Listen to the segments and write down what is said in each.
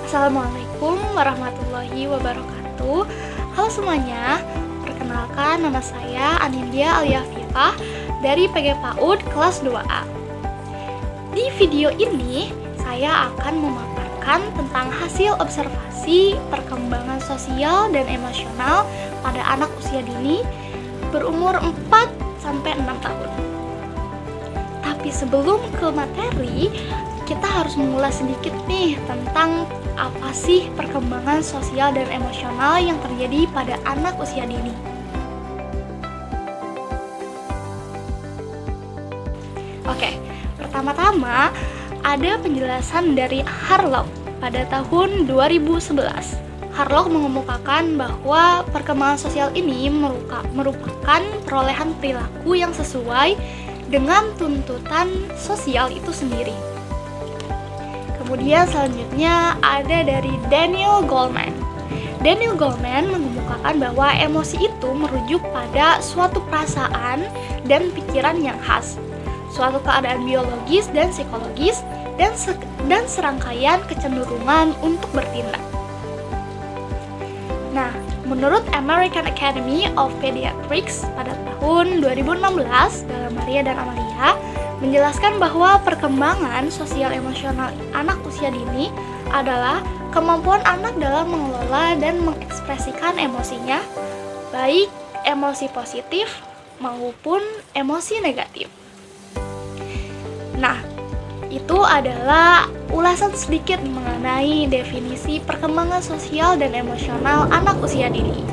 Assalamualaikum warahmatullahi wabarakatuh. Halo semuanya, perkenalkan nama saya Anindya Aliafifah dari PG PAUD kelas 2A. Di video ini, saya akan memaparkan tentang hasil observasi perkembangan sosial dan emosional pada anak usia dini berumur 4-6 tahun. Tapi sebelum ke materi, kita harus mengulas sedikit nih tentang apa sih perkembangan sosial dan emosional yang terjadi pada anak usia dini. Oke, pertama-tama ada penjelasan dari Harlock pada tahun 2011. Harlock mengemukakan bahwa perkembangan sosial ini merupakan perolehan perilaku yang sesuai dengan tuntutan sosial itu sendiri. Kemudian selanjutnya ada dari Daniel Goleman. Daniel Goleman mengemukakan bahwa emosi itu merujuk pada suatu perasaan dan pikiran yang khas, suatu keadaan biologis dan psikologis, dan serangkaian kecenderungan untuk bertindak. Nah, menurut American Academy of Pediatrics pada tahun 2016 dalam Maria dan Amalia menjelaskan bahwa perkembangan sosial emosional anak usia dini adalah kemampuan anak dalam mengelola dan mengekspresikan emosinya, baik emosi positif maupun emosi negatif. Nah, itu adalah ulasan sedikit mengenai definisi perkembangan sosial dan emosional anak usia dini.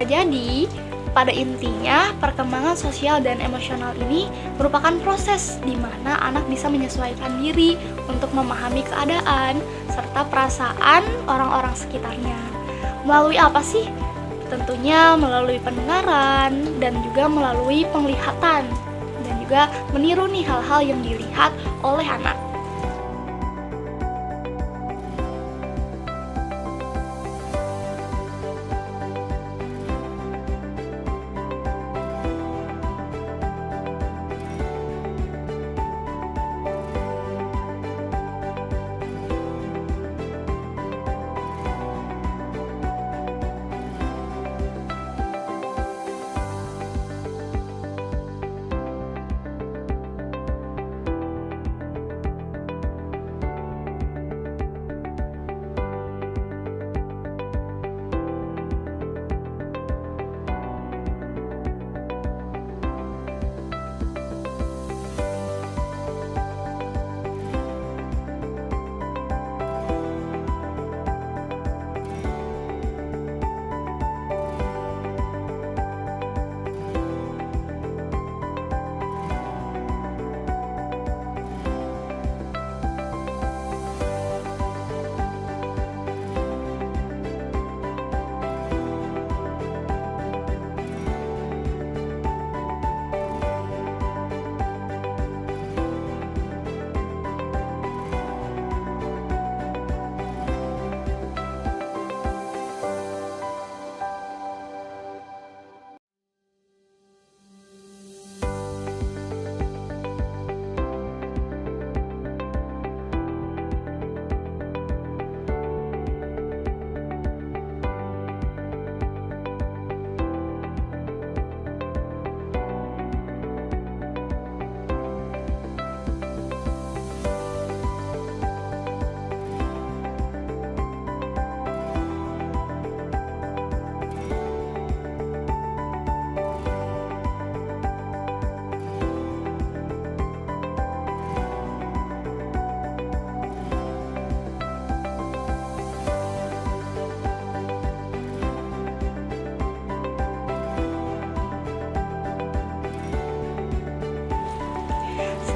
Jadi, pada intinya, perkembangan sosial dan emosional ini merupakan proses di mana anak bisa menyesuaikan diri untuk memahami keadaan serta perasaan orang-orang sekitarnya. Melalui apa sih? Tentunya melalui pendengaran dan juga melalui penglihatan, dan juga meniru nih hal-hal yang dilihat oleh anak.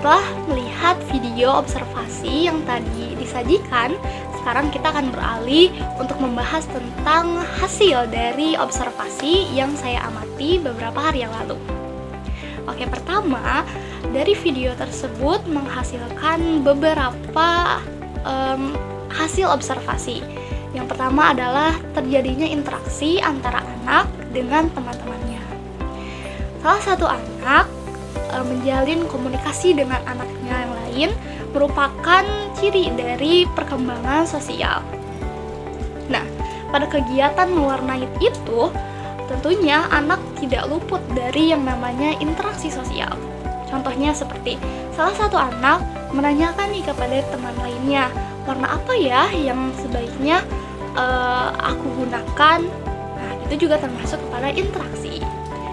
Setelah melihat video observasi yang tadi disajikan, sekarang kita akan beralih untuk membahas tentang hasil dari observasi yang saya amati beberapa hari yang lalu. Oke, pertama, dari video tersebut menghasilkan beberapa hasil observasi. Yang pertama adalah terjadinya interaksi antara anak dengan teman-temannya. Salah satu anak menjalin komunikasi dengan anaknya yang lain merupakan ciri dari perkembangan sosial. Nah, pada kegiatan mewarnai itu, tentunya anak tidak luput dari yang namanya interaksi sosial. Contohnya seperti salah satu anak menanyakan nih kepada teman lainnya, warna apa ya yang sebaiknya aku gunakan. Nah, itu juga termasuk kepada interaksi.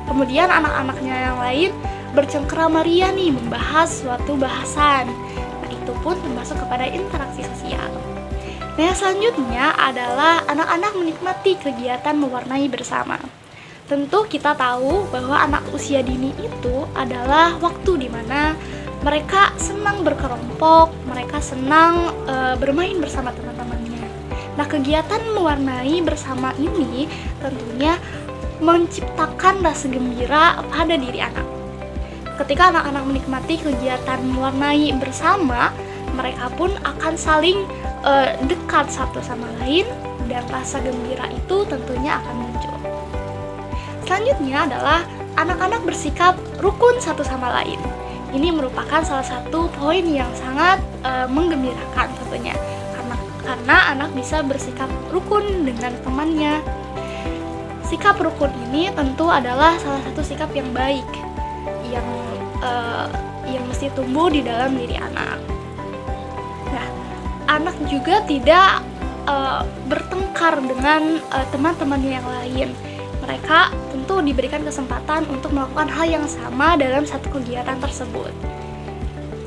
Kemudian anak-anaknya yang lain bercengkerama ria nih membahas suatu bahasan. Nah, itu pun termasuk kepada interaksi sosial. Nah, yang selanjutnya adalah anak-anak menikmati kegiatan mewarnai bersama. Tentu kita tahu bahwa anak usia dini itu adalah waktu di mana mereka senang berkelompok, mereka senang bermain bersama teman-temannya. Nah, kegiatan mewarnai bersama ini tentunya menciptakan rasa gembira pada diri anak. Ketika anak-anak menikmati kegiatan mewarnai bersama, mereka pun akan saling dekat satu sama lain dan rasa gembira itu tentunya akan muncul. Selanjutnya adalah anak-anak bersikap rukun satu sama lain. Ini merupakan salah satu poin yang sangat menggembirakan tentunya, karena anak bisa bersikap rukun dengan temannya. Sikap rukun ini tentu adalah salah satu sikap yang baik yang mesti tumbuh di dalam diri anak. Nah, anak juga tidak bertengkar dengan teman-temannya yang lain. Mereka tentu diberikan kesempatan untuk melakukan hal yang sama dalam satu kegiatan tersebut.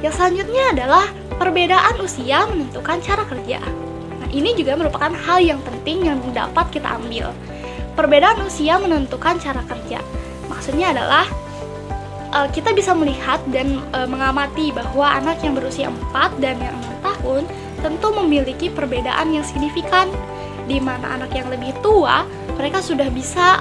Yang selanjutnya adalah perbedaan usia menentukan cara kerja. Nah, ini juga merupakan hal yang penting yang dapat kita ambil. Perbedaan usia menentukan cara kerja. Maksudnya adalah kita bisa melihat dan mengamati bahwa anak yang berusia 4 dan yang 6 tahun tentu memiliki perbedaan yang signifikan, di mana anak yang lebih tua mereka sudah bisa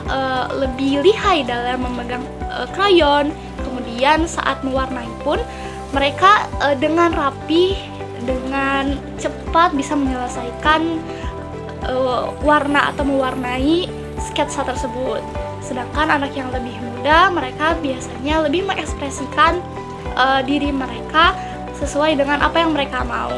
lebih lihai dalam memegang krayon. Kemudian saat mewarnai pun mereka dengan rapi, dengan cepat bisa menyelesaikan warna atau mewarnai sketsa tersebut. Sedangkan anak yang lebih muda, mereka biasanya lebih mengekspresikan diri mereka sesuai dengan apa yang mereka mau.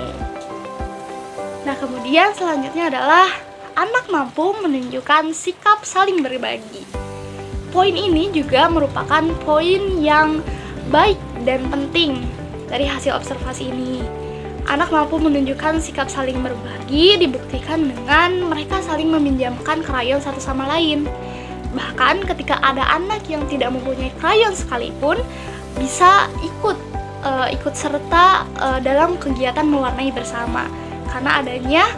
Nah, kemudian selanjutnya adalah anak mampu menunjukkan sikap saling berbagi. Poin ini juga merupakan poin yang baik dan penting dari hasil observasi ini. Anak mampu menunjukkan sikap saling berbagi dibuktikan dengan mereka saling meminjamkan krayon satu sama lain. Bahkan ketika ada anak yang tidak mempunyai krayon sekalipun bisa ikut serta dalam kegiatan mewarnai bersama, karena adanya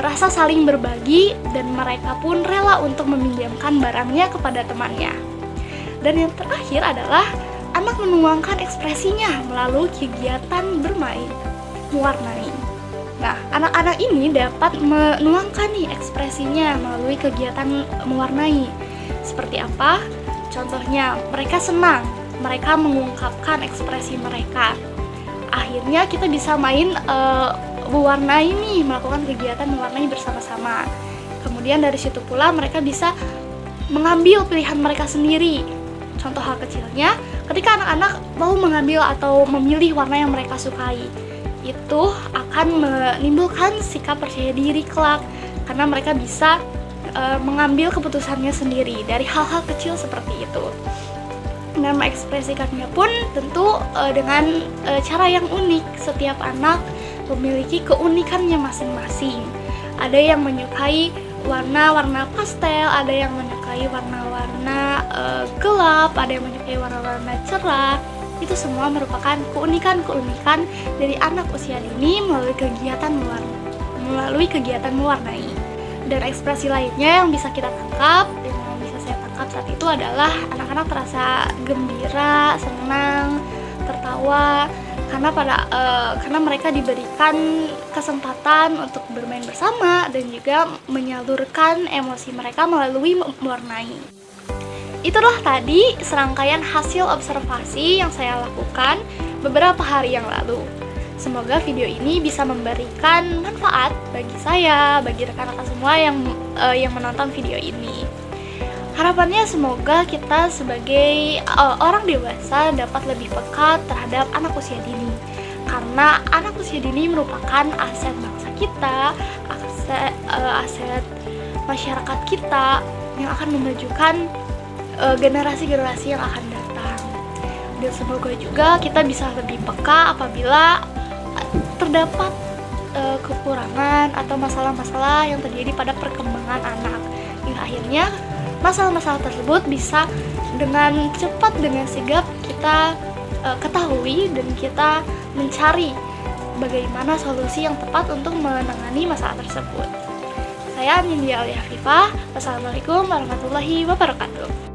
rasa saling berbagi dan mereka pun rela untuk meminjamkan barangnya kepada temannya. Dan yang terakhir adalah anak menuangkan ekspresinya melalui kegiatan bermain mewarnai. Nah, anak-anak ini dapat menuangkan nih ekspresinya melalui kegiatan mewarnai. Seperti apa? Contohnya, mereka senang, mereka mengungkapkan ekspresi mereka. Akhirnya kita bisa main mewarnai nih, melakukan kegiatan mewarnai bersama-sama. Kemudian dari situ pula mereka bisa mengambil pilihan mereka sendiri. Contoh hal kecilnya, ketika anak-anak mau mengambil atau memilih warna yang mereka sukai, itu akan menimbulkan sikap percaya diri kelak, karena mereka bisa mengambil keputusannya sendiri dari hal-hal kecil seperti itu. Dan mengekspresikannya pun tentu dengan cara yang unik. Setiap anak memiliki keunikannya masing-masing. Ada yang menyukai warna-warna pastel, ada yang menyukai warna-warna gelap, ada yang menyukai warna-warna cerah. Itu semua merupakan keunikan-keunikan dari anak usia dini melalui kegiatan mewarnai. Dan ekspresi lainnya yang bisa kita tangkap, yang bisa saya tangkap saat itu adalah anak-anak terasa gembira, senang, tertawa, karena mereka diberikan kesempatan untuk bermain bersama dan juga menyalurkan emosi mereka melalui mewarnai. Itulah tadi serangkaian hasil observasi yang saya lakukan beberapa hari yang lalu. Semoga video ini bisa memberikan manfaat bagi saya, bagi rekan-rekan semua yang menonton video ini. Harapannya semoga kita sebagai orang dewasa dapat lebih peka terhadap anak usia dini. karena anak usia dini merupakan aset bangsa kita, aset masyarakat kita yang akan memajukan generasi-generasi yang akan datang. Dan semoga juga kita bisa lebih peka apabila terdapat kekurangan atau masalah-masalah yang terjadi pada perkembangan anak. Hingga akhirnya masalah-masalah tersebut bisa dengan cepat, dengan sigap kita ketahui dan kita mencari bagaimana solusi yang tepat untuk menangani masalah tersebut. Saya Anindya Aliyafifah. Wassalamualaikum warahmatullahi wabarakatuh.